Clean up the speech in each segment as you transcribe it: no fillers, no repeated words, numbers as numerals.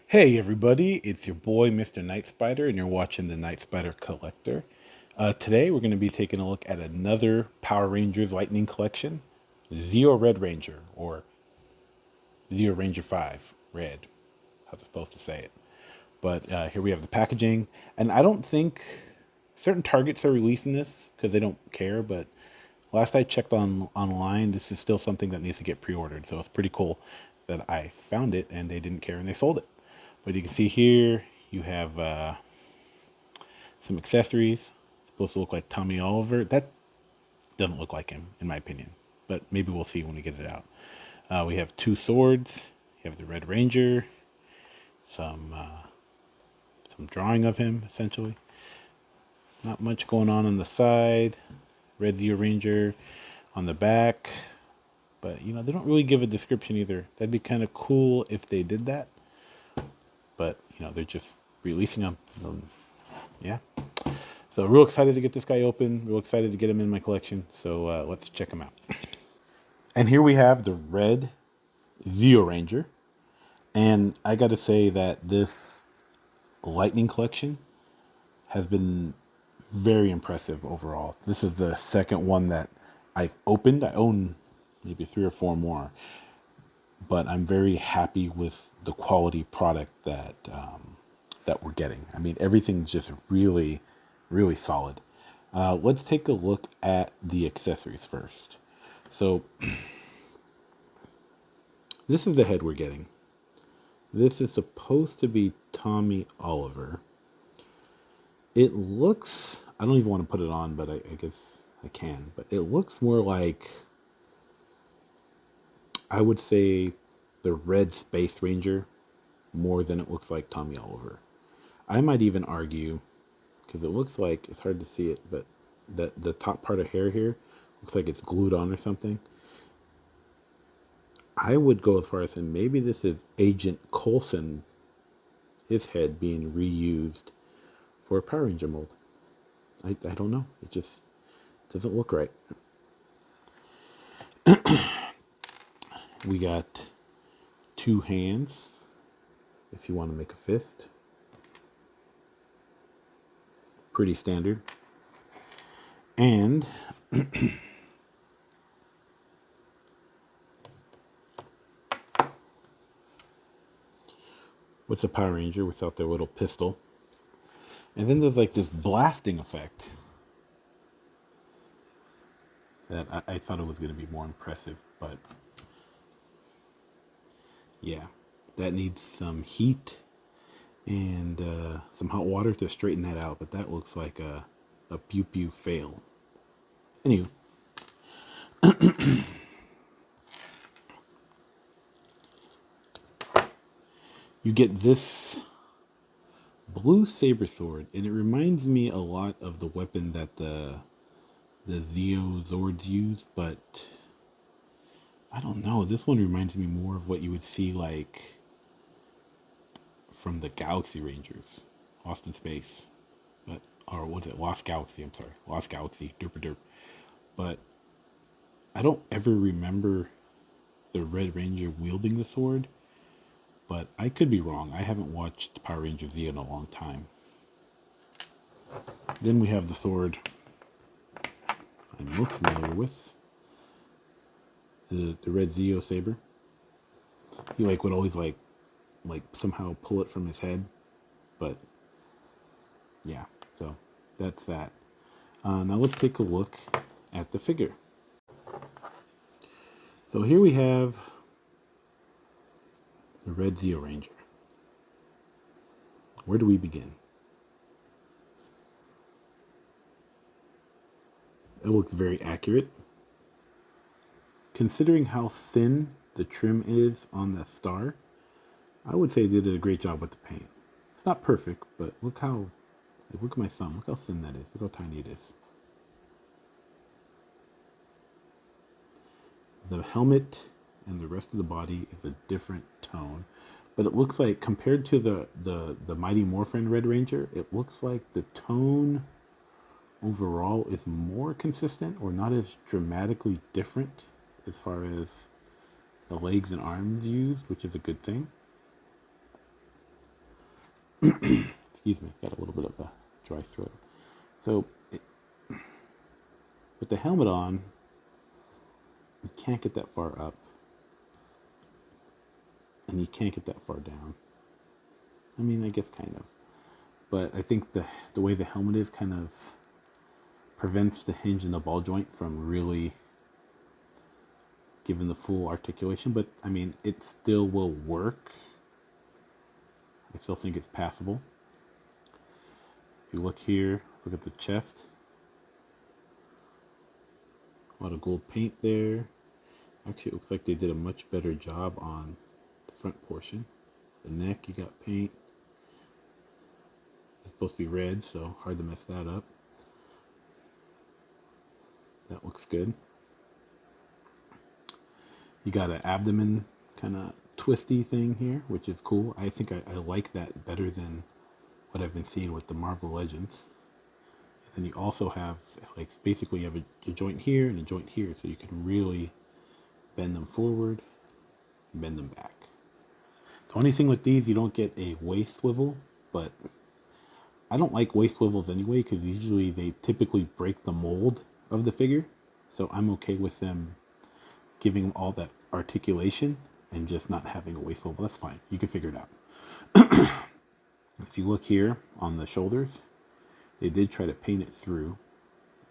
Hey everybody, it's your boy Mr. Nightspyder, and you're watching the Nightspyder Collector. Today we're going to be taking a look at another Power Rangers Lightning Collection, Zeo Red Ranger, or Zeo Ranger 5 Red, how they're supposed to say it. But here we have the packaging, and I don't think certain targets are releasing this because they don't care, but last I checked online, this is still something that needs to get pre-ordered, so it's pretty cool that I found it and they didn't care and they sold it. But you can see here, you have some accessories. It's supposed to look like Tommy Oliver. That doesn't look like him, in my opinion. But maybe we'll see when we get it out. We have two swords. You have the Red Ranger. Some drawing of him, essentially. Not much going on the side. Red Zeo Ranger on the back. But, they don't really give a description either. That'd be kind of cool if they did that. But, they're just releasing them. Yeah. So real excited to get this guy open. Real excited to get him in my collection. So let's check him out. And here we have the Red Zeo Ranger. And I got to say that this Lightning collection has been very impressive overall. This is the second one that I've opened. I own maybe 3 or 4 more. But I'm very happy with the quality product that we're getting. I mean, everything's just really, really solid. Let's take a look at the accessories first. So this is the head we're getting. This is supposed to be Tommy Oliver. It looks, I don't even want to put it on, but I guess I can. But it looks more like, I would say, the Red Space Ranger more than it looks like Tommy Oliver. I might even argue, because it looks like, it's hard to see it, but the top part of hair here looks like it's glued on or something. I would go as far as saying maybe this is Agent Coulson, his head being reused for a Power Ranger mold. I don't know. It just doesn't look right. We got 2 hands, if you want to make a fist. Pretty standard. And what's a Power Ranger without their little pistol? And then there's like this blasting effect that I thought it was going to be more impressive, but yeah, that needs some heat and some hot water to straighten that out, but that looks like a pew pew fail. Anyway, you get this blue saber sword, and it reminds me a lot of the weapon that the Zeo Zords use, but I don't know. This one reminds me more of what you would see like from the Galaxy Rangers, Lost in Space, but or what's it? Lost Galaxy. I'm sorry, Lost Galaxy. Derp derp. But I don't ever remember the Red Ranger wielding the sword, but I could be wrong. I haven't watched Power Rangers Z in a long time. Then we have the sword I'm most familiar with, the Red Zeo Saber. He would always like somehow pull it from his head, but yeah. So that's that. Now let's take a look at the figure. So here we have the Red Zeo Ranger. Where do we begin? It looks very accurate. Considering how thin the trim is on the star, I would say they did a great job with the paint. It's not perfect, but look at my thumb. Look how thin that is. Look how tiny it is. The helmet and the rest of the body is a different tone, but it looks like compared to the Mighty Morphin Red Ranger, it looks like the tone overall is more consistent or not as dramatically different as far as the legs and arms used, which is a good thing. Excuse me, got a little bit of a dry throat. So, with the helmet on, you can't get that far up. And you can't get that far down. I mean, I guess kind of. But I think the way the helmet is kind of prevents the hinge and the ball joint from really giving the full articulation. But, I mean, it still will work. I still think it's passable. If you look here, look at the chest. A lot of gold paint there. Actually, it looks like they did a much better job on the front portion. The neck, you got paint. It's supposed to be red, so hard to mess that up. That looks good. You got an abdomen kind of twisty thing here, which is cool. I think I like that better than what I've been seeing with the Marvel Legends. And then you also have, like, basically you have a joint here and a joint here, so you can really bend them forward, bend them back. The only thing with these, you don't get a waist swivel, but I don't like waist swivels anyway, because usually they typically break the mold of the figure. So I'm okay with them giving them all that articulation and just not having a waist swivel. That's fine. You can figure it out. If you look here on the shoulders, they did try to paint it through.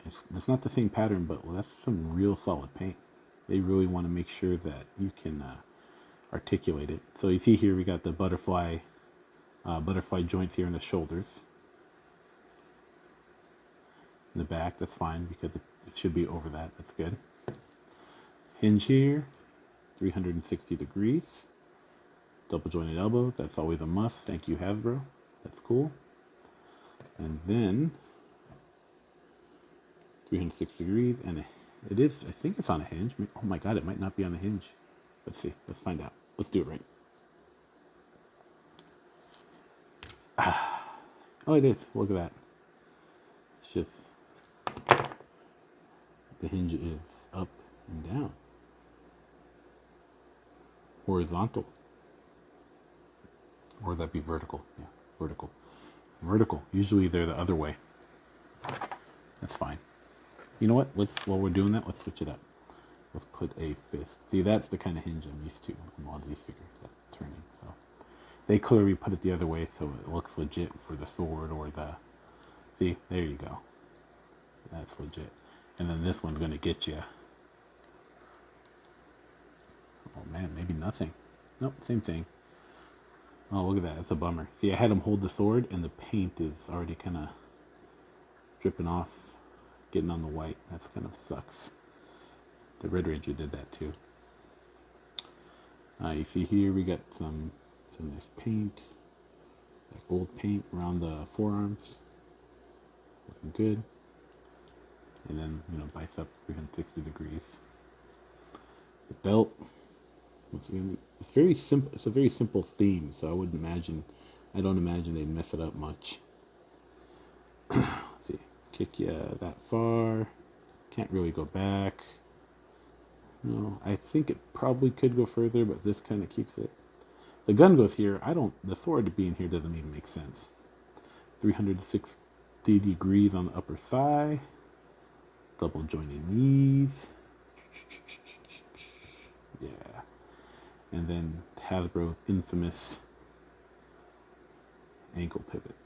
It's not the same pattern, but that's some real solid paint. They really want to make sure that you can articulate it. So you see here we got the butterfly joints here in the shoulders. In the back, that's fine because it should be over that. That's good. Hinge here, 360 degrees. Double jointed elbow, that's always a must. Thank you, Hasbro. That's cool. And then 360 degrees, and it is, I think it's on a hinge. Oh my god, it might not be on a hinge. Let's see, let's find out. Let's do it right. Oh, it is. Look at that. It's just, the hinge is up and down. Horizontal. Or would that be vertical? Yeah, vertical. Vertical. Usually they're the other way. That's fine. You know what? While we're doing that, let's switch it up. Let's put a fist. See, that's the kind of hinge I'm used to in a lot of these figures, that turning. So they clearly put it the other way so it looks legit for the sword or the... See, there you go. That's legit. And then this one's going to get you... Oh man, maybe nothing. Nope, same thing. Oh, look at that. That's a bummer. See, I had him hold the sword, and the paint is already kind of dripping off, getting on the white. That kind of sucks. The Red Ranger did that too. You see here, we got some nice paint, like gold paint around the forearms. Looking good. And then, bicep 360 degrees. The belt. It's very simple. It's a very simple theme, so I don't imagine they'd mess it up much. Let's see, kick you that far. Can't really go back. No, I think it probably could go further, but this kind of keeps it. The gun goes here. The sword being here doesn't even make sense. 360 degrees on the upper thigh. Double jointed knees. Yeah. And then Hasbro's infamous ankle pivot.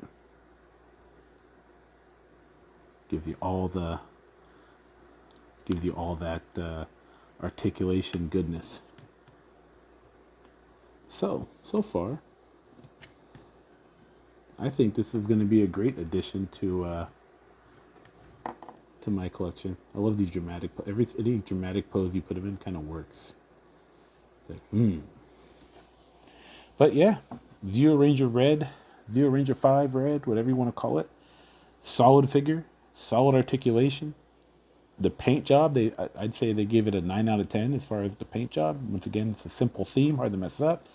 Gives you all that articulation goodness. So far, I think this is going to be a great addition to my collection. I love these dramatic. Any dramatic pose you put them in kind of works. But yeah, Zeo Ranger Red, Zeo Ranger 5 Red, whatever you want to call it. Solid figure, solid articulation. The paint job, I'd say they gave it a 9 out of 10 as far as the paint job. Once again, it's a simple theme, hard to mess up.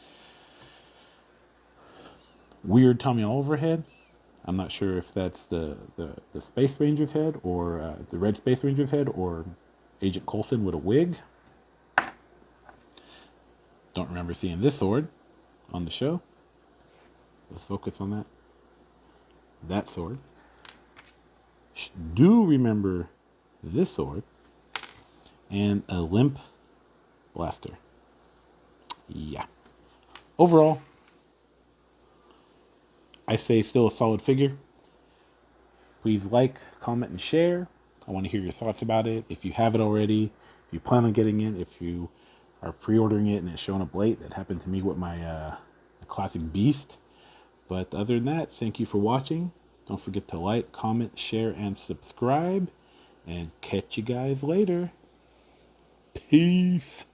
Weird Tommy Oliver head. I'm not sure if that's the Space Ranger's head or the Red Space Ranger's head or Agent Coulson with a wig. Don't remember seeing this sword on the show. Let's focus on that. that sword. Do remember this sword. And a limp blaster. Yeah. Overall, I say still a solid figure. Please like, comment, and share. I want to hear your thoughts about it. If you have it already, if you plan on getting it, if you are pre-ordering it and it's showing up late, that happened to me with my classic Beast. But other than that, thank you for watching. Don't forget to like, comment, share, and subscribe. And catch you guys later. Peace.